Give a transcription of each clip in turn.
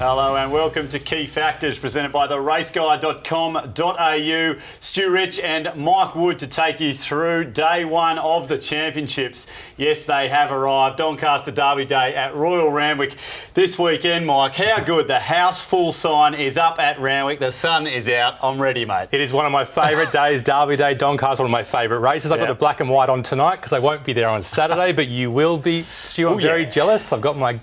Hello and welcome to Key Factors, presented by theraceguide.com.au. Stu Rich and Mike Wood to take you through day one of the championships. Yes, they have arrived. Doncaster Derby Day at Royal Randwick this weekend, Mike. How good. The house full sign is up at Randwick. The sun is out. I'm ready, mate. It is one of my favourite days. Derby Day, Doncaster, one of my favourite races. I've got the black and white on tonight because I won't be there on Saturday, but you will be. Stu, I'm very jealous. I've got my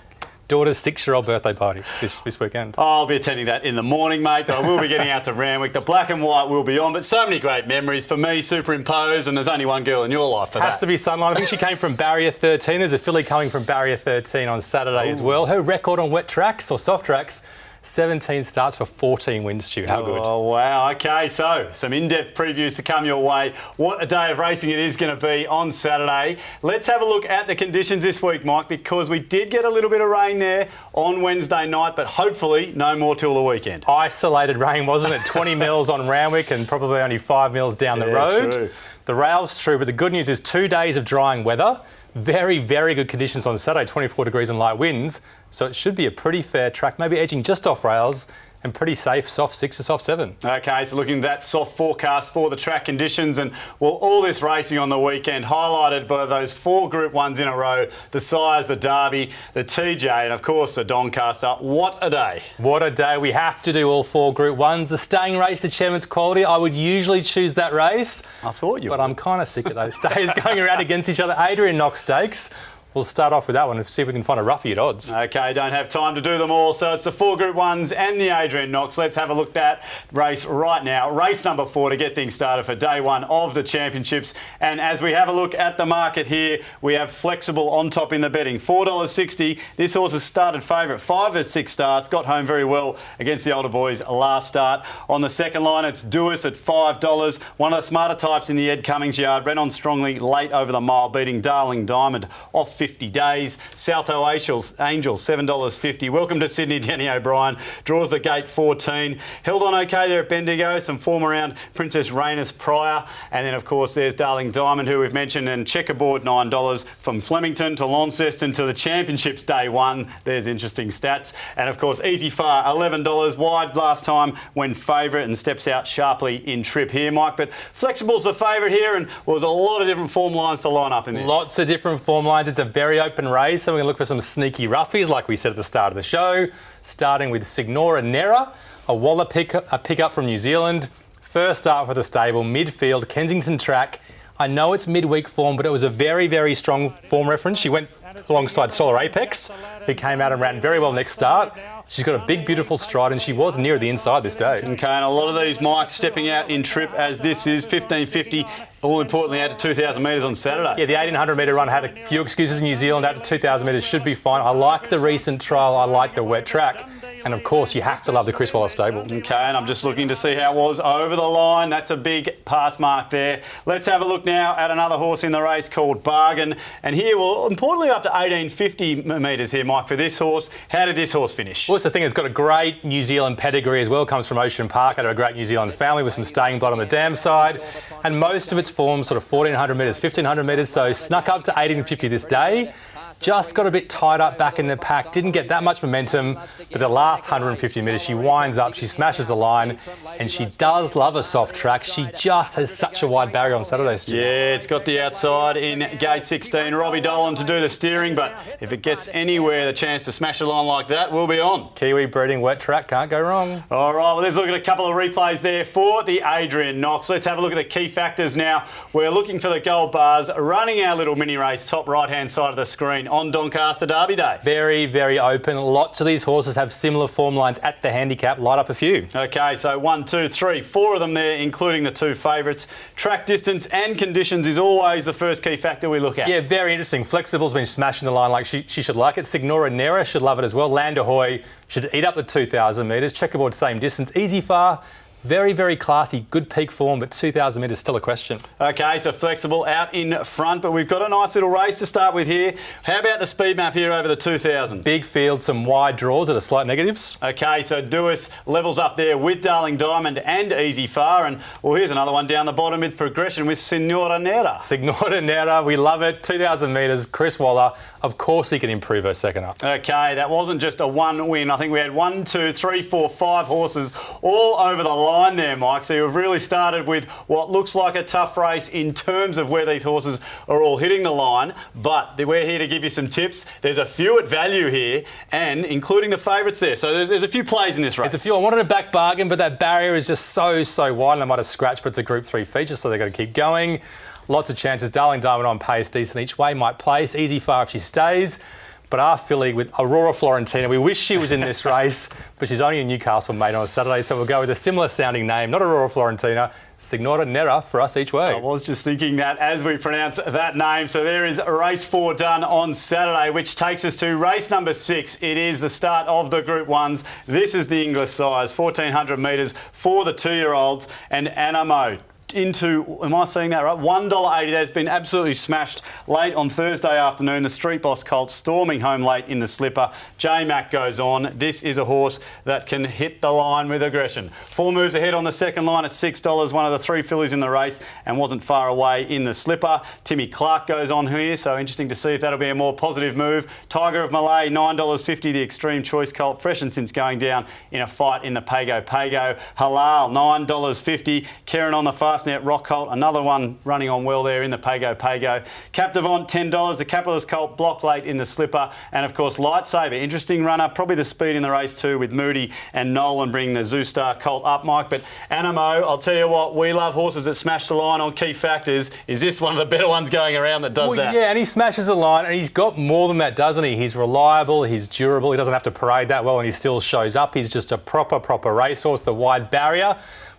daughter's 6-year-old birthday party this weekend. I'll be attending that in the morning, mate, but I will be getting out to Randwick. The black and white will be on, but so many great memories for me superimposed, and there's only one girl in your life for that. Has to be Sunline. I think she came from Barrier 13. There's a filly coming from Barrier 13 on Saturday as well. Her record on wet tracks or soft tracks, 17 starts for 14 wins, Stu. How good. Oh, wow. OK, so some in-depth previews to come your way. What a day of racing it is going to be on Saturday. Let's have a look at the conditions this week, Mike, because we did get a little bit of rain there on Wednesday night, but hopefully no more till the weekend. Isolated rain, wasn't it? 20 mils on Randwick and probably only 5 mils down the road. True. The rail's true, but the good news is 2 days of drying weather. Very, very good conditions on Saturday, 24 degrees and light winds. So it should be a pretty fair track, maybe edging just off rails and pretty safe, soft 6 to soft 7. OK, so looking at that soft forecast for the track conditions, and well, all this racing on the weekend highlighted by those 4 Group 1s in a row, the Sires, the Derby, the TJ, and of course the Doncaster. What a day. What a day. We have to do all 4 Group 1s. The staying race, the Chairman's Quality, I would usually choose that race. I thought you would. But I'm kind of sick of those days going around against each other. Adrian Knox Stakes. We'll start off with that one and see if we can find a roughie at odds. OK, don't have time to do them all. So it's the 4 Group 1s and the Adrian Knox. Let's have a look at that race right now. Race number 4 to get things started for day one of the championships. And as we have a look at the market here, we have Flexible on top in the betting. $4.60. This horse has started favourite. 5 of 6 starts. Got home very well against the older boys last start. On the second line, it's Do Us at $5. One of the smarter types in the Ed Cummings yard. Ran on strongly late over the mile, beating Darling Diamond off 50 days. Salto Angels, $7.50. Welcome to Sydney, Danny O'Brien. Draws the gate 14. Held on OK there at Bendigo. Some form around Princess Rainus prior. And then, of course, there's Darling Diamond, who we've mentioned, and Checkerboard, $9. From Flemington to Launceston to the Championships day one. There's interesting stats. And, of course, Easy Far, $11. Wide last time when favourite and steps out sharply in trip here, Mike. But Flexible's the favourite here, and well, there's a lot of different form lines to line up in this. Lots of different form lines. It's a very open race, so we're going to look for some sneaky roughies, like we said at the start of the show, starting with Signora Nera, a Waller pickup from New Zealand. First start for the stable, midfield, Kensington track. I know it's midweek form, but it was a very, very strong form reference. She went alongside Solar Apex, who came out and ran very well next start. She's got a big, beautiful stride, and she was near the inside this day. OK, and a lot of these, Mike, stepping out in trip, as this is 1550, all importantly out to 2,000 metres on Saturday. Yeah, the 1,800 metre run had a few excuses in New Zealand. Out to 2,000 metres should be fine. I like the recent trial. I like the wet track. And, of course, you have to love the Chris Waller stable. OK, and I'm just looking to see how it was over the line. That's a big pass mark there. Let's have a look now at another horse in the race called Bargain. And here, well, importantly, up to 1,850 metres here, Mike, for this horse. How did this horse finish? Well, it's the thing. It's got a great New Zealand pedigree as well. Comes from Ocean Park, out of a great New Zealand family with some staying blood on the dam side. And most of its form, sort of 1,400 metres, 1,500 metres. So snuck up to 1,850 this day. Just got a bit tied up back in the pack, didn't get that much momentum, but the last 150 metres she winds up, she smashes the line, and she does love a soft track. She just has such a wide barrier on Saturday, Stu. Yeah, it's got the outside in gate 16. Robbie Dolan to do the steering, but if it gets anywhere, the chance to smash a line like that will be on. Kiwi breeding wet track, can't go wrong. All right, well, let's look at a couple of replays there for the Adrian Knox. Let's have a look at the key factors now. We're looking for the gold bars, running our little mini race, top right-hand side of the screen on Doncaster Derby Day. Very, very open. Lots of these horses have similar form lines at the handicap. Light up a few. OK, so 1, 2, 3, 4 of them there, including the 2 favourites. Track distance and conditions is always the first key factor we look at. Yeah, very interesting. Flexible's been smashing the line like she should like it. Signora Nera should love it as well. Landahoy should eat up the 2,000 metres. Checkerboard, same distance. Easy Far, Very, very classy, good peak form, but 2,000 metres still a question. Okay, so Flexible out in front, but we've got a nice little race to start with here. How about the speed map here over the 2,000? Big field, some wide draws that are slight negatives. Okay, so Duis levels up there with Darling Diamond and Easy Far. And, well, here's another one down the bottom with Progression with Signora Nera. Signora Nera, we love it. 2,000 metres, Chris Waller. Of course he can improve her second up. Okay, that wasn't just a one win. I think we had 1, 2, 3, 4, 5 horses all over the line there, Mike. So you've really started with what looks like a tough race in terms of where these horses are all hitting the line. But we're here to give you some tips. There's a few at value here, and including the favourites there. So there's a few plays in this race. There's a few. I wanted a back bargain, but that barrier is just so wide, and I might have scratched, but it's a Group 3 feature, so they've got to keep going. Lots of chances. Darling Diamond on pace, decent each way, might place. Easy Far if she stays. But our filly with Aurora Florentina, we wish she was in this race, but she's only a Newcastle mate on a Saturday, so we'll go with a similar sounding name, not Aurora Florentina, Signora Nera for us each way. I was just thinking that as we pronounce that name. So there is race 4 done on Saturday, which takes us to race number 6. It is the start of the Group 1s. This is the English size, 1,400 metres for the 2-year-olds, and Animo into, am I saying that right? $1.80. That's been absolutely smashed late on Thursday afternoon. The Street Boss Colt storming home late in the slipper. J-Mac goes on. This is a horse that can hit the line with aggression. 4 moves ahead on the second line at $6. One of the 3 fillies in the race and wasn't far away in the slipper. Timmy Clark goes on here, so interesting to see if that'll be a more positive move. Tiger of Malay, $9.50. The Extreme Choice Colt, fresh and since going down in a fight in the Pago. Halal, $9.50. Karen on the fast net, Rock Colt, another one running on well there in the Pago. Captivant, $10. The Capitalist Colt blocked late in the slipper. And of course, Lightsaber, interesting runner. Probably the speed in the race too, with Moody and Nolan bringing the Zoostar Colt up, Mike. But Animo, I'll tell you what, we love horses that smash the line on key factors. Is this one of the better ones going around that does that? Yeah, and he smashes the line, and he's got more than that, doesn't he? He's reliable, he's durable, he doesn't have to parade that well, and he still shows up. He's just a proper racehorse. The wide barrier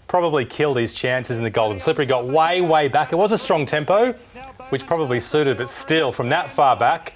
probably killed his chances in the Golden Slipper. He got way back. It was a strong tempo, which probably suited, but still, from that far back,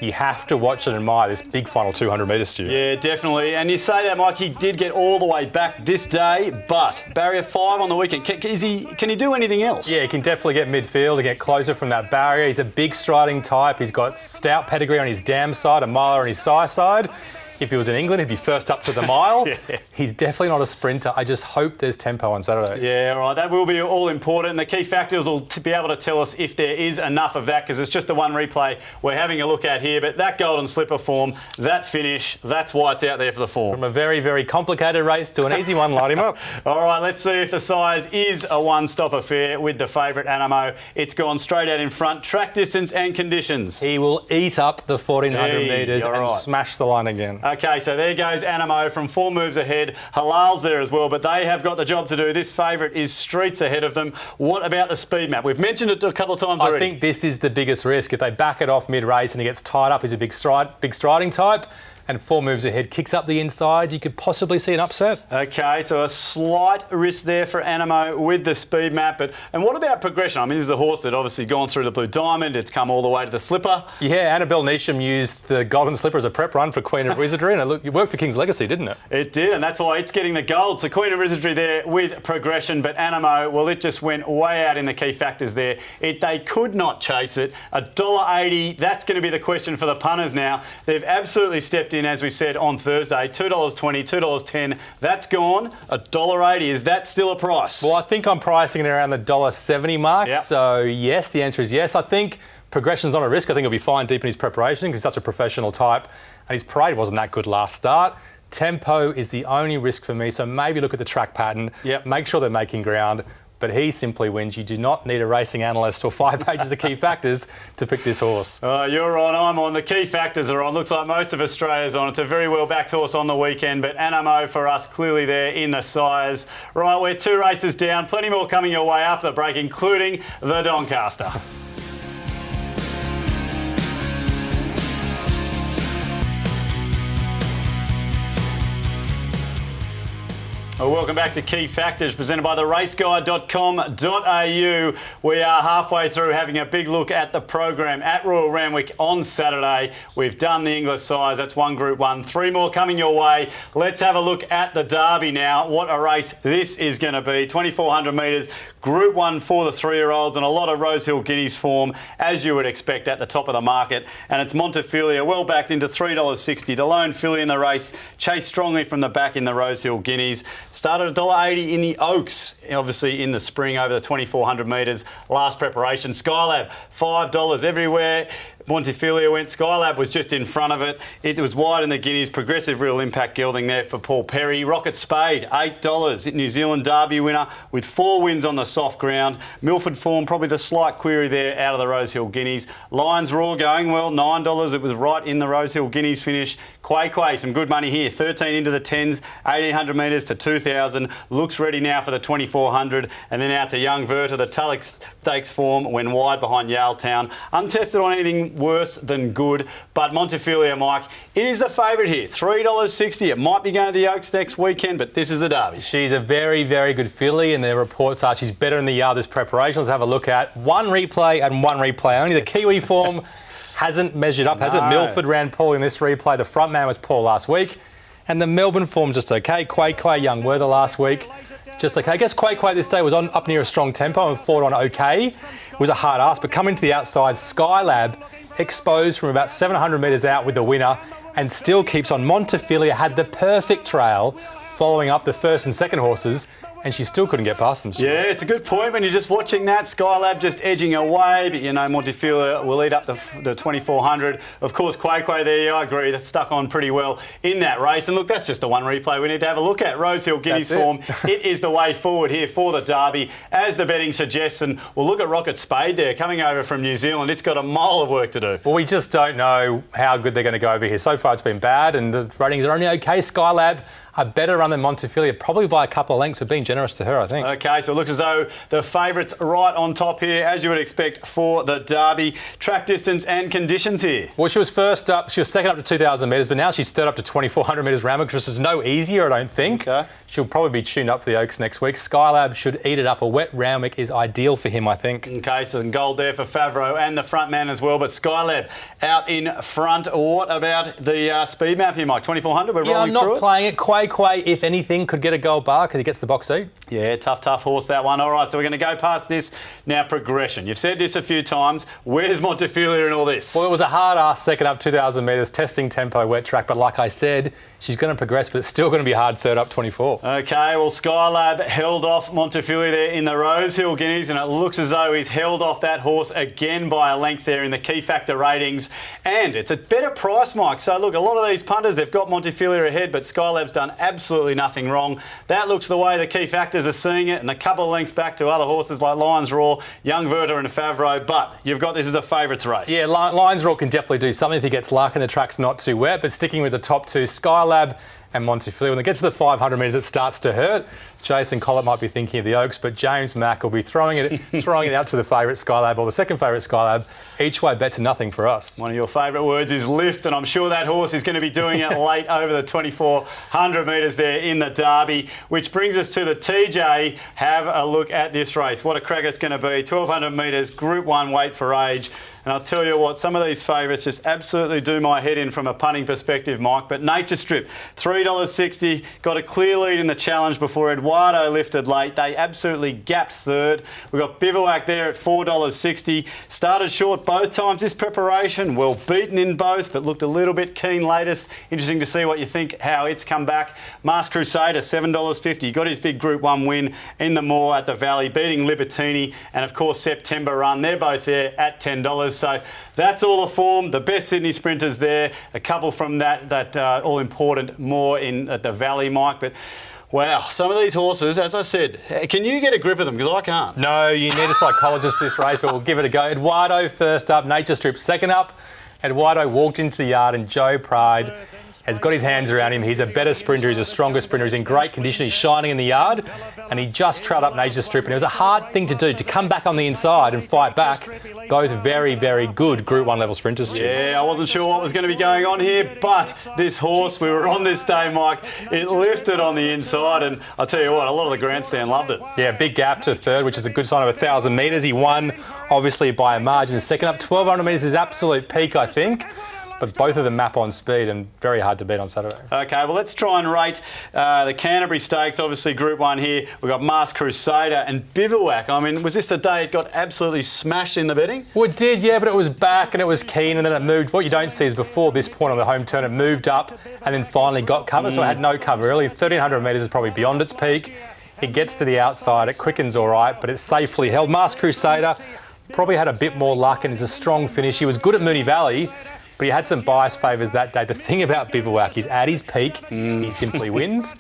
you have to watch and admire this big final 200 metre stew. Yeah, definitely. And you say that, Mike, he did get all the way back this day, but barrier 5 on the weekend. Can he do anything else? Yeah, he can definitely get midfield and get closer from that barrier. He's a big striding type. He's got stout pedigree on his dam side, a miler on his side side. If he was in England, he'd be first up to the mile. Yeah. He's definitely not a sprinter. I just hope there's tempo on Saturday. Yeah, right. That will be all important. And the key factors will be able to tell us if there is enough of that, because it's just the one replay we're having a look at here. But that Golden Slipper form, that finish, that's why it's out there for the form. From a very complicated race to an easy one, light him up. All right, let's see if the size is a one-stop affair with the favourite Animo. It's gone straight out in front. Track distance and conditions. He will eat up the 1,400 metres and smash the line again. Okay, so there goes Animo from 4 moves ahead. Halal's there as well, but they have got the job to do. This favourite is streets ahead of them. What about the speed map? We've mentioned it a couple of times already. I think this is the biggest risk. If they back it off mid-race and he gets tied up, he's a big striding type, and 4 moves ahead, kicks up the inside, you could possibly see an upset. Okay, so a slight risk there for Animo with the speed map. And what about Progression? I mean, this is a horse that obviously gone through the Blue Diamond. It's come all the way to the slipper. Yeah, Annabelle Neesham used the Golden Slipper as a prep run for Queen of Wizardry, and it worked for King's Legacy, didn't it? It did, and that's why it's getting the gold. So Queen of Wizardry there with Progression, but Animo, well, it just went way out in the key factors there. They could not chase it. $1.80, that's going to be the question for the punters now. They've absolutely stepped in, as we said, on Thursday. $2.20, $2.10, that's gone. $1.80, is that still a price? Well, I think I'm pricing it around the $1.70 mark. Yep. So yes, the answer is yes. I think Progression's on a risk. I think he'll be fine deep in his preparation because he's such a professional type, and his parade wasn't that good last start. Tempo is the only risk for me, so maybe look at the track pattern. Yep. Make sure they're making ground. But he simply wins. You do not need a racing analyst or 5 pages of key factors to pick this horse. You're on, I'm on. The key factors are on. Looks like most of Australia's on. It's a very well-backed horse on the weekend, but Animo for us clearly there in the size. Right, we're 2 races down. Plenty more coming your way after the break, including the Doncaster. Well, welcome back to Key Factors, presented by theraceguide.com.au. We are halfway through having a big look at the program at Royal Randwick on Saturday. We've done the English size. That's one Group 1. 3 more coming your way. Let's have a look at the Derby now. What a race this is going to be. 2,400 metres, Group 1 for the 3-year-olds, and a lot of Rosehill Guineas form, as you would expect, at the top of the market. And it's Montefilia, well backed into $3.60. The lone filly in the race, chased strongly from the back in the Rosehill Guineas. Started $1.80 in the Oaks, obviously in the spring over the 2,400 metres. Last preparation, Skylab, $5 everywhere. Montefilia went. Skylab was just in front of it. It was wide in the Guineas. Progressive Real Impact gelding there for Paul Perry. Rocket Spade, $8. New Zealand Derby winner with 4 wins on the soft ground. Milford form, probably the slight query there out of the Rosehill Guineas. Lions Raw going well, $9. It was right in the Rosehill Guineas finish. Quay, some good money here. 13 into the 10s, 1,800 metres to 2,000. Looks ready now for the 2,400. And then out to Young Verta, the Tulloch Stakes form, when wide behind Yaletown. Untested on anything worse than good, but Montefilia, Mike, it is the favourite here. $3.60. It might be going to the Oaks next weekend, but this is the Derby. She's a very, very good filly, and the reports are she's better in the yard this preparation. Let's have a look at one replay and one replay only. The Kiwi form hasn't measured up, has it? Milford ran Paul in this replay. The front man was Paul last week. And the Melbourne form just okay. Quay, Young Werther last week, just okay. I guess Quay this day was up near a strong tempo and fought on okay. It was a hard ask, but coming to the outside, Skylab exposed from about 700 metres out with the winner and still keeps on. Montefilia had the perfect trail following up the first and second horses, and she still couldn't get past them. Yeah, it's a good point when you're just watching that. Skylab just edging away, but you know, Montefilia will eat up the 2,400. Of course, Quay there, I agree, that's stuck on pretty well in that race. And look, that's just the one replay we need to have a look at. Rosehill Guineas form, it is the way forward here for the Derby, as the betting suggests. And we'll look at Rocket Spade there, coming over from New Zealand. It's got a mile of work to do. Well, we just don't know how good they're going to go over here. So far, it's been bad, and the ratings are only okay. Skylab, a better run than Montefilia, probably by a couple of lengths. We're being generous to her, I think. OK, so it looks as though the favourites right on top here, as you would expect for the Derby. Track distance and conditions here. Well, she was first up. She was second up to 2,000 metres, but now she's third up to 2,400 metres. Randwick, which is no easier, I don't think. Okay. She'll probably be tuned up for the Oaks next week. Skylab should eat it up. A wet Randwick is ideal for him, I think. OK, so some gold there for Favreau and the front man as well. But Skylab out in front. What about the speed map here, Mike? 2,400, we're rolling through it? I'm not playing it. Quay, if anything, could get a gold bar because he gets the box seat. Yeah, tough horse, that one. All right, so we're going to go past this. Now, progression. You've said this a few times. Where's Montefilia in all this? Well, it was a hard ask second up 2,000 metres, testing tempo, wet track. But like I said, she's going to progress, but it's still going to be hard third up 24. OK, well, Skylab held off Montefilia there in the Rosehill Guineas, and it looks as though he's held off that horse again by a length there in the key factor ratings. And it's a better price, Mike. So, look, a lot of these punters, they've got Montefilia ahead, but Skylab's done absolutely nothing wrong. That looks the way the key factors are seeing it, and a couple of lengths back to other horses like Lions Raw, Young Verta and Favreau. But you've got this as a favourites race. Yeah, Lions Raw can definitely do something if he gets luck and the track's not too wet, but sticking with the top two, Skylab and Montefilia. When they get to the 500 metres, it starts to hurt. Jason Collett might be thinking of the Oaks, but James Mack will be throwing it out to the favourite Skylab or the second favourite Skylab. Each way bet to nothing for us. One of your favourite words is lift, and I'm sure that horse is going to be doing it late over the 2,400 metres there in the Derby, which brings us to the TJ. Have a look at this race. What a crack it's going to be. 1,200 metres, Group 1 weight for age. And I'll tell you what, some of these favourites just absolutely do my head in from a punting perspective, Mike. But Nature Strip, $3.60, got a clear lead in the challenge before Eduardo lifted late. They absolutely gapped third. We've got Bivouac there at $4.60. Started short both times this preparation. Well beaten in both, but looked a little bit keen latest. Interesting to see what you think, how it's come back. Masked Crusader, $7.50. Got his big Group 1 win in the Moor at the Valley, beating Libertini. And, of course, September Run. They're both there at $10. So that's all the form. The best Sydney sprinters there. A couple from that all-important Moor at the Valley, Mike. But wow, some of these horses, as I said, can you get a grip of them? Because I can't. No, you need a psychologist for this race, but we'll give it a go. Eduardo first up, Nature Strip second up. Eduardo walked into the yard and Joe Pride has got his hands around him. He's a better sprinter, he's a stronger sprinter, he's in great condition, he's shining in the yard, and he just trailed up Nature Strip, and it was a hard thing to do, to come back on the inside and fight back. Both very, very good Group 1 level sprinters, Stu. Yeah, I wasn't sure what was going to be going on here, but this horse, we were on this day, Mike, it lifted on the inside, and I'll tell you what, a lot of the grandstand loved it. Yeah, big gap to third, which is a good sign of 1,000 metres. He won, obviously, by a margin. Second up, 1,200 metres is absolute peak, I think. But both of them map on speed and very hard to beat on Saturday. Okay, well, let's try and rate the Canterbury Stakes. Obviously, Group 1 here. We've got Masked Crusader and Bivouac. I mean, was this a day it got absolutely smashed in the betting? Well, it did, yeah, but it was back and it was keen and then it moved. What you don't see is before this point on the home turn, it moved up and then finally got cover, so it had no cover early. 1,300 metres is probably beyond its peak. It gets to the outside, it quickens all right, but it's safely held. Masked Crusader probably had a bit more luck and is a strong finish. He was good at Moonee Valley, but he had some bias favours that day. The thing about Bivouac is at his peak, he simply wins.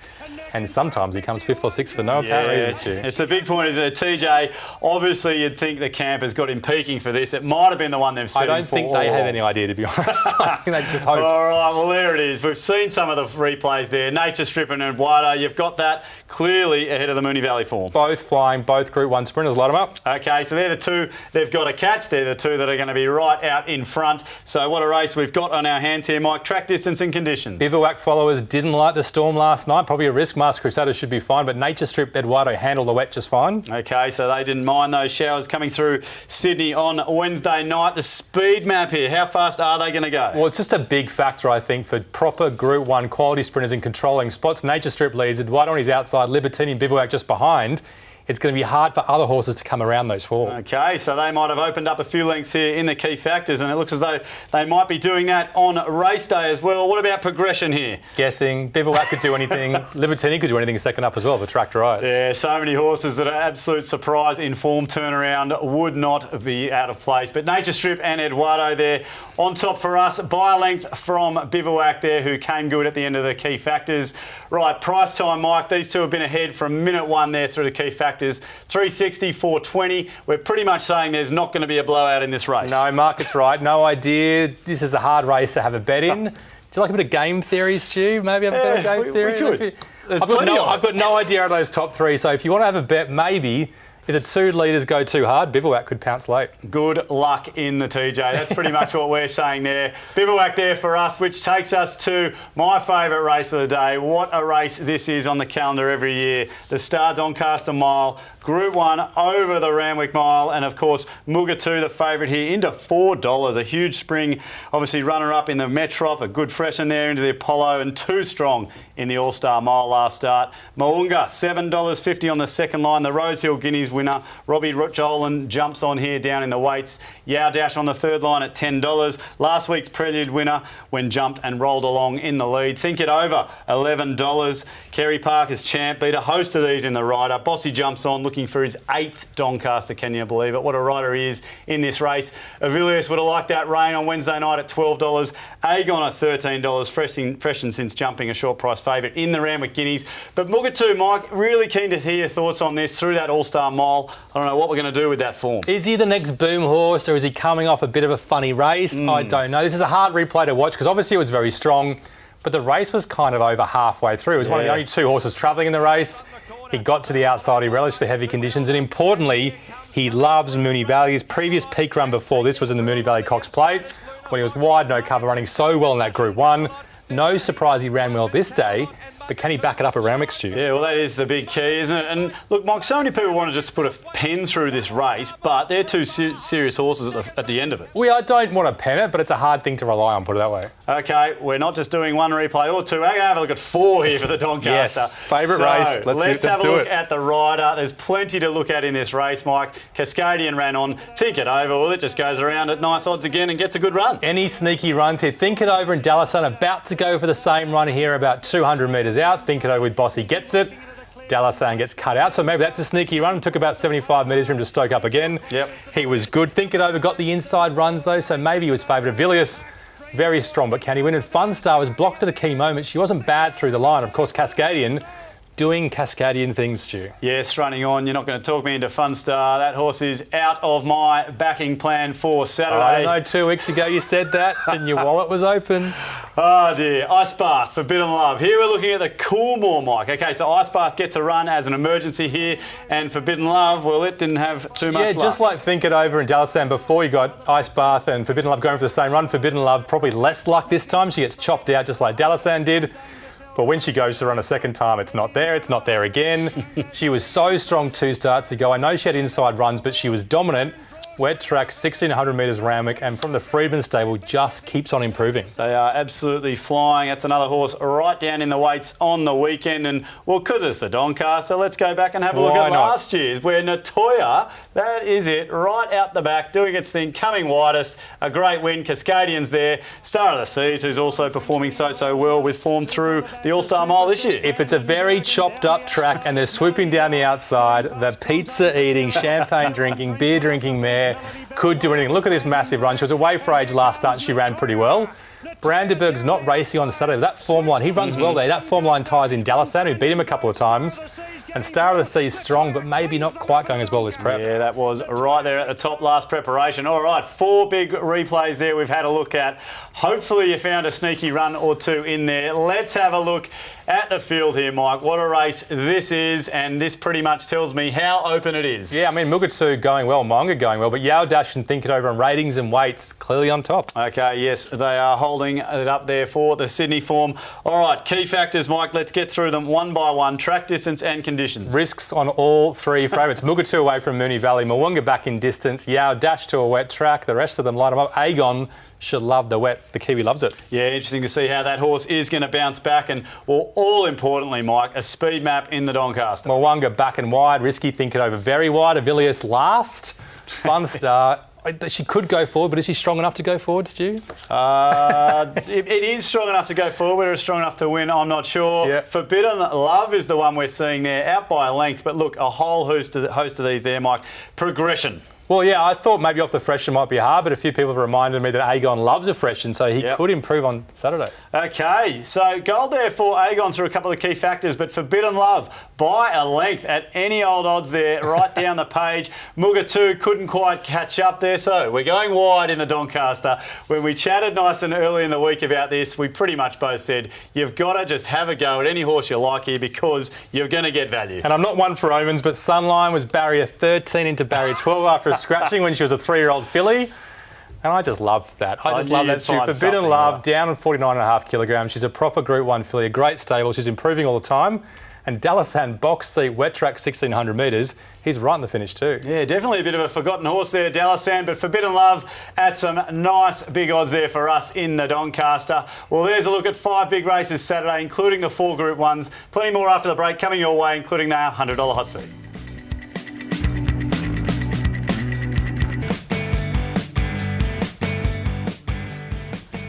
And sometimes he comes 5th or 6th for no apparent reason. It's a big point, isn't it? TJ, obviously you'd think the camp has got him peaking for this. It might have been the one they've set him for. I don't think they have any idea, to be honest. I think they just hope. All right, well, there it is. We've seen some of the replays there. Nature Strip and Eduardo, you've got that clearly ahead of the Moonee Valley form. Both flying, both Group 1 sprinters. Light them up. Okay, so they're the two they've got to catch. They're the two that are going to be right out in front. So what a race we've got on our hands here, Mike. Track distance and conditions. Bivouac followers didn't like the storm last night. Probably a risk. Masked Crusader should be fine, but Nature Strip, Eduardo handled the wet just fine. Okay, so they didn't mind those showers coming through Sydney on Wednesday night. The speed map here, how fast are they going to go? Well, it's just a big factor, I think, for proper Group 1 quality sprinters in controlling spots. Nature Strip leads, Eduardo on his outside, Libertini and Bivouac just behind. It's going to be hard for other horses to come around those four. Okay, so they might have opened up a few lengths here in the key factors, and it looks as though they might be doing that on race day as well. What about progression here? Guessing. Bivouac could do anything. Libertini could do anything second up as well for Tractor Eyes. Yeah, so many horses that are absolute surprise in form turnaround would not be out of place. But Nature Strip and Eduardo there on top for us by a length from Bivouac there, who came good at the end of the key factors. Right, price time, Mike. These two have been ahead from minute one there through the key factors. 360, 420. We're pretty much saying there's not going to be a blowout in this race. No, Marcus right. No idea. This is a hard race to have a bet in. Do you like a bit of game theory, Stu? Maybe have a bit of game theory? We could. I've got no idea of those top three, so if you want to have a bet, maybe if the two leaders go too hard, Bivouac could pounce late. Good luck in the TJ. That's pretty much what we're saying there. Bivouac there for us, which takes us to my favourite race of the day. What a race this is on the calendar every year. The Star Doncaster Mile, Group 1 over the Randwick Mile, and of course Mugatoo, the favourite here, into $4. A huge spring, obviously runner-up in the Metrop, a good freshen there into the Apollo, and too strong in the All-Star Mile last start. Moonga, $7.50 on the second line. The Rosehill Guineas winner, Robbie Jolan, jumps on here down in the weights. Yao Dash on the third line at $10. Last week's Prelude winner when jumped and rolled along in the lead. Think It Over, $11. Kerry Parker's champ beat a host of these in the rider. Bossy jumps on, looking for his 8th Doncaster, can you believe it? What a rider he is in this race. Avilius would have liked that rain on Wednesday night at $12. Agon at $13, freshened since jumping, a short price favourite in the Randwick Guineas. But Mugatoo, Mike, really keen to hear your thoughts on this through that All-Star Mile. I don't know what we're going to do with that form. Is he the next boom horse, or is he coming off a bit of a funny race? I don't know. This is a hard replay to watch because obviously it was very strong, but the race was kind of over halfway through. It was one of the only two horses travelling in the race. He got to the outside, he relished the heavy conditions, and importantly, he loves Moonee Valley. His previous peak run before this was in the Moonee Valley Cox Plate, when he was wide, no cover, running so well in that Group 1. No surprise he ran well this day, but can he back it up at Randwick, Stu? Yeah, well, that is the big key, isn't it? And look, Mike, so many people want to just put a pen through this race, but they're two serious horses at the end of it. I don't want to pen it, but it's a hard thing to rely on, put it that way. Okay, we're not just doing one replay or two. We're going to have a look at 4 here for the Doncaster. Yes, favourite race. Let's have a look at the rider. There's plenty to look at in this race, Mike. Cascadian ran on. Think It Over. Well, it just goes around at nice odds again and gets a good run. Any sneaky runs here. Think It Over and Dallasan about to go for the same run here, about 200 metres out. Think It Over with Bossy gets it. Dallasan gets cut out, so maybe that's a sneaky run. It took about 75 metres for him to stoke up again. Yep. He was good. Think It Over got the inside runs though, so maybe he was favoured. Avilius, very strong, but can he win? And Funstar was blocked at a key moment. She wasn't bad through the line. Of course, Cascadian doing Cascadian things, Stu. Yes, running on. You're not going to talk me into Funstar. That horse is out of my backing plan for Saturday. I don't know, 2 weeks ago you said that and your wallet was open. Oh dear, Ice Bath, Forbidden Love. Here we're looking at the Coolmore, Mike. Okay, so Ice Bath gets a run as an emergency here, and Forbidden Love, well, it didn't have too much luck. Yeah, just like Think It Over and Dallasan before, you got Ice Bath and Forbidden Love going for the same run. Forbidden Love probably less luck this time. She gets chopped out just like Dallasan did. But when she goes to run a second time, it's not there again. She was so strong 2 starts ago. I know she had inside runs, but she was dominant. Wet track, 1,600 metres Randwick, and from the Freedman stable just keeps on improving. They are absolutely flying. That's another horse right down in the weights on the weekend. And, well, because it's the Doncaster, let's go back and have a look at last year's, where Natoya, that is it, right out the back, doing its thing, coming widest. A great win. Cascadian's there. Star of the Seas, who's also performing so well with form through the All-Star Mile this year. If it's a very chopped up track and they're swooping down the outside, the pizza-eating, champagne-drinking, beer-drinking mare could do anything. Look at this massive run. She was away for age last start and she ran pretty well. Brandenburg's not racing on Saturday. That form line, he runs well there. That form line ties in Dallasan, who beat him a couple of times. And Star of the Sea is strong, but maybe not quite going as well as prep. Yeah, that was right there at the top last preparation. All right, 4 big replays there we've had a look at. Hopefully you found a sneaky run or 2 in there. Let's have a look at the field here, Mike. What a race this is, and this pretty much tells me how open it is. Yeah, I mean, Mugatu going well, Monga going well, but Yao Dash and Think It Over on ratings and weights clearly on top. Okay, yes, they are holding it up there for the Sydney form. All right, key factors, Mike. Let's get through them one by one. Track distance and conditions. Risks on all 3 favourites. Mugatu away from Moonee Valley, Moonga back in distance, Yao Dash to a wet track. The rest of them line them up. Agon should love the wet. The Kiwi loves it. Yeah, interesting to see how that horse is going to bounce back. And, well, all importantly, Mike, a speed map in the Doncaster. Moonga back and wide. Risky, Think It Over very wide. Avilius last. Fun start. She could go forward, but is she strong enough to go forward, Stu? It is strong enough to go forward. Whether it's strong enough to win, I'm not sure. Yep. Forbidden Love is the one we're seeing there, out by a length. But look, a whole host of these there, Mike. Progression. Well, yeah, I thought maybe off the freshen might be hard, but a few people have reminded me that Agon loves a freshen, so he could improve on Saturday. Okay, so gold there for Agon through a couple of key factors, but Forbidden Love by a length at any old odds there, right down the page. Mugatu couldn't quite catch up there, so we're going wide in the Doncaster. When we chatted nice and early in the week about this, we pretty much both said, you've got to just have a go at any horse you like here because you're going to get value. And I'm not one for omens, but Sunline was barrier 13 into barrier 12 after scratching when she was a 3-year-old filly. And I just love that. I just love that, Stu. Forbidden Love, down on 49.5 kilograms. She's a proper Group 1 filly, a great stable. She's improving all the time. And Dallasan, box seat, wet track, 1,600 metres. He's right in the finish too. Yeah, definitely a bit of a forgotten horse there, Dallasan, but Forbidden Love at some nice big odds there for us in the Doncaster. Well, there's a look at 5 big races Saturday, including the 4 Group 1s. Plenty more after the break coming your way, including the $100 hot seat.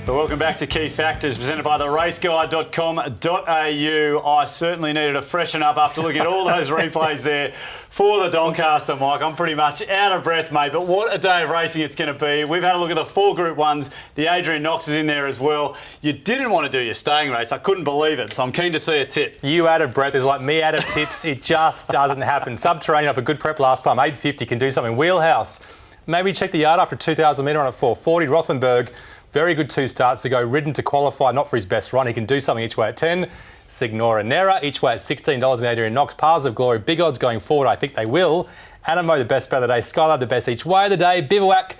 But welcome back to Key Factors, presented by theraceguide.com.au. I certainly needed a freshen up after looking at all those replays there for the Doncaster, Mike. I'm pretty much out of breath, mate, but what a day of racing it's going to be. We've had a look at the 4 Group 1s. The Adrian Knox is in there as well. You didn't want to do your staying race. I couldn't believe it, so I'm keen to see a tip. You out of breath is like me out of tips. It just doesn't happen. Subterranean off a good prep last time, 850, can do something. Wheelhouse, maybe check the yard after 2,000 metre on at 440. Rothenberg, very good 2 starts ago, ridden to qualify, not for his best run. He can do something each way at 10. Signora Nera, each way at $16 in Adrian Knox. Paths of Glory, big odds going forward. I think they will. Animo, the best bet of the day. Skylab, the best each way of the day. Bivouac,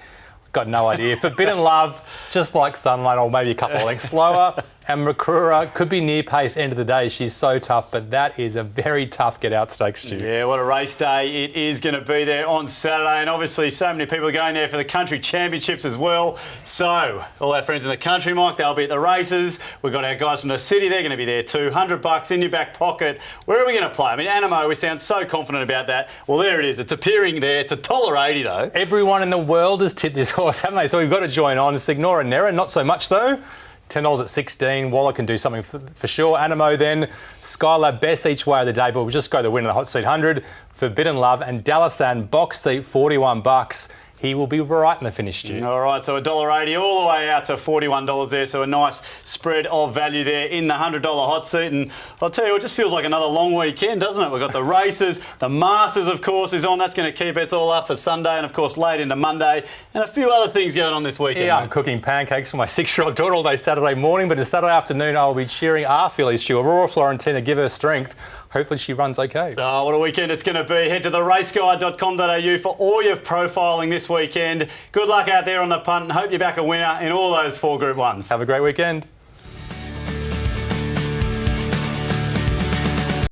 got no idea. Forbidden Love, just like Sunlight, or maybe a couple of lengths slower. And Makura could be near pace end of the day. She's so tough, but that is a very tough get-out stakes, Stu. Yeah, what a race day it is going to be there on Saturday. And obviously so many people are going there for the country championships as well. So all our friends in the country, Mike, they'll be at the races. We've got our guys from the city. They're going to be there too. $100 in your back pocket. Where are we going to play? I mean, Animo, we sound so confident about that. Well, there it is. It's appearing there. It's $1.80 though. Everyone in the world has tipped this horse, haven't they? So we've got to join on. Signora Nera, not so much though. $10 at 16. Waller can do something for sure. Animo then. Skylab, best each way of the day, but we'll just go the win of the hot seat 100. Forbidden Love and Dallasan, box seat, $41. he will be right in the finish, Stu. All right, so $1.80 all the way out to $41 there. So a nice spread of value there in the $100 hot seat. And I'll tell you, it just feels like another long weekend, doesn't it? We've got the races, the Masters, of course, is on. That's going to keep us all up for Sunday and, of course, late into Monday. And a few other things going on this weekend. Yeah, I'm cooking pancakes for my 6-year-old daughter all day Saturday morning, but Saturday afternoon I'll be cheering our fillies, Stu. Aurora Florentina, give her strength. Hopefully she runs okay. Oh, what a weekend it's going to be. Head to theraceguide.com.au for all your profiling this weekend. Good luck out there on the punt and hope you back a winner in all those 4 Group 1s. Have a great weekend.